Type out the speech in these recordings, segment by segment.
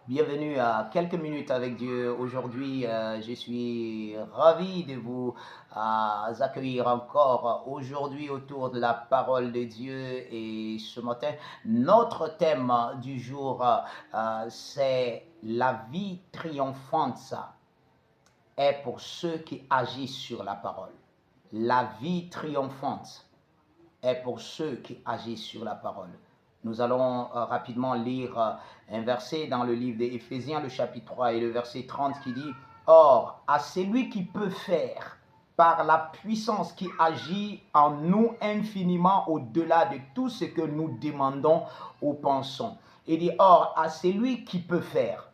Bienvenue à quelques minutes avec Dieu. Aujourd'hui, je suis ravi de vous accueillir encore aujourd'hui autour de la parole de Dieu. Et ce matin, notre thème du jour, c'est la vie triomphante est pour ceux qui agissent sur la parole. La vie triomphante est pour ceux qui agissent sur la parole. Nous allons rapidement lire un verset dans le livre d'Éphésiens, le chapitre 3 et le verset 30 qui dit « Or, à celui qui peut faire par la puissance qui agit en nous infiniment au-delà de tout ce que nous demandons ou pensons. » Il dit, or, à celui qui peut faire,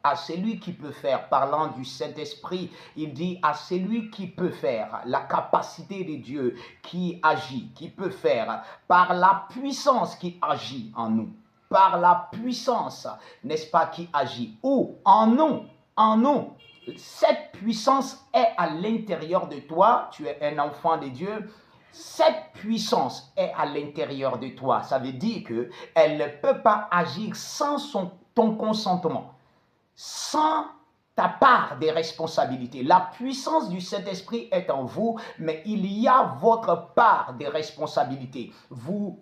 parlant du Saint-Esprit, il dit, à celui qui peut faire, la capacité de Dieu qui agit, qui peut faire, par la puissance qui agit en nous, par la puissance, n'est-ce pas, qui agit, ou en nous, cette puissance est à l'intérieur de toi, tu es un enfant de Dieu. Cette puissance est à l'intérieur de toi. Ça veut dire qu'elle ne peut pas agir sans ton consentement, sans ta part des responsabilités. La puissance du Saint-Esprit est en vous, mais il y a votre part des responsabilités. Vous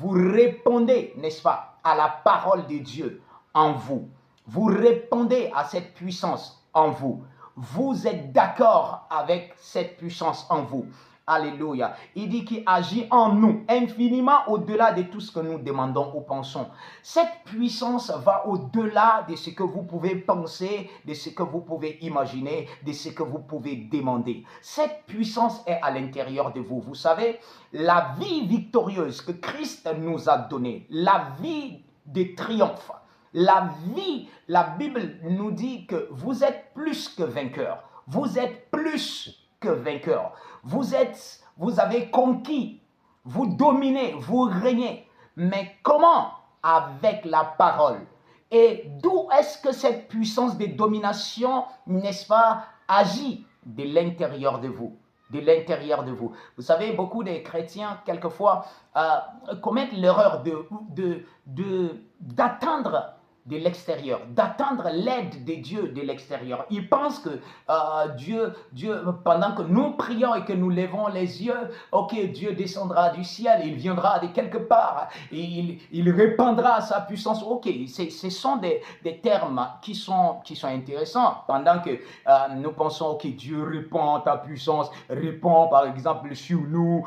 répondez, n'est-ce pas, à la parole de Dieu en vous. Vous répondez à cette puissance en vous. Vous êtes d'accord avec cette puissance en vous. Alléluia. Il dit qu'il agit en nous infiniment au-delà de tout ce que nous demandons ou pensons. Cette puissance va au-delà de ce que vous pouvez penser, de ce que vous pouvez imaginer, de ce que vous pouvez demander. Cette puissance est à l'intérieur de vous. Vous savez, la vie victorieuse que Christ nous a donnée, la vie de triomphe, la vie, la Bible nous dit que vous êtes plus que vainqueurs. Vous êtes plus que vainqueurs. Vous avez conquis, vous dominez, vous régnez. Mais comment? Avec la parole. Et d'où est-ce que cette puissance de domination, n'est-ce pas, agit? De l'intérieur de vous. De l'intérieur de vous. Vous savez, beaucoup de chrétiens, quelquefois, commettent l'erreur d'attendre de l'extérieur, d'attendre l'aide de Dieu de l'extérieur. Ils pensent que Dieu, pendant que nous prions et que nous levons les yeux, ok, Dieu descendra du ciel, il viendra de quelque part, et il répandra sa puissance. Ok, ce sont des termes qui sont intéressants. Pendant que nous pensons, ok, Dieu répand ta puissance, répand par exemple sur nous,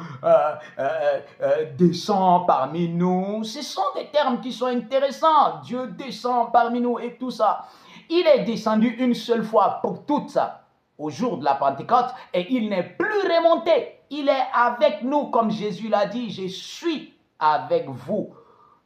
descend parmi nous. Ce sont des termes qui sont intéressants. Dieu descend parmi nous et tout ça. Il est descendu une seule fois pour tout ça au jour de la Pentecôte et il n'est plus remonté. Il est avec nous comme Jésus l'a dit, je suis avec vous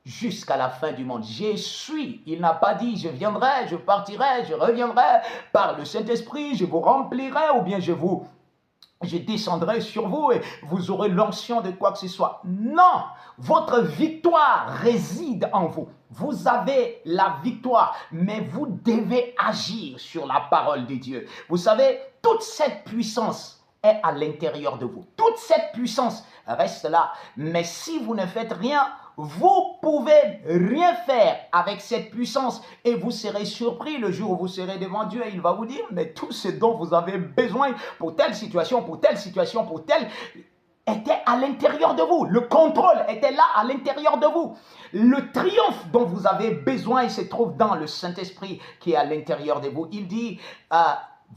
jusqu'à la fin du monde. Je suis. Il n'a pas dit je viendrai, je partirai, je reviendrai par le Saint-Esprit, je vous remplirai ou bien je descendrai sur vous et vous aurez l'onction de quoi que ce soit. Non, votre victoire réside en vous. Vous avez la victoire, mais vous devez agir sur la parole de Dieu. Vous savez, toute cette puissance est à l'intérieur de vous. Toute cette puissance reste là. Mais si vous ne faites rien, vous pouvez rien faire avec cette puissance et vous serez surpris le jour où vous serez devant Dieu et il va vous dire, mais tout ce dont vous avez besoin pour telle situation, pour telle situation, pour telle, était à l'intérieur de vous. Le contrôle était là à l'intérieur de vous. Le triomphe dont vous avez besoin, il se trouve dans le Saint-Esprit qui est à l'intérieur de vous. Il dit,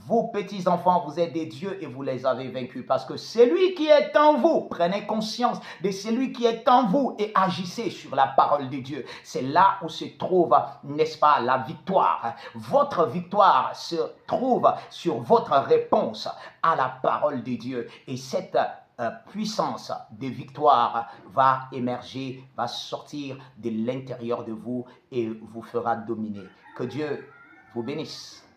vos petits-enfants, vous êtes des dieux et vous les avez vaincus. Parce que celui qui est en vous, prenez conscience de celui qui est en vous et agissez sur la parole de Dieu. C'est là où se trouve, n'est-ce pas, la victoire. Votre victoire se trouve sur votre réponse à la parole de Dieu. Et cette puissance de victoire va émerger, va sortir de l'intérieur de vous et vous fera dominer. Que Dieu vous bénisse.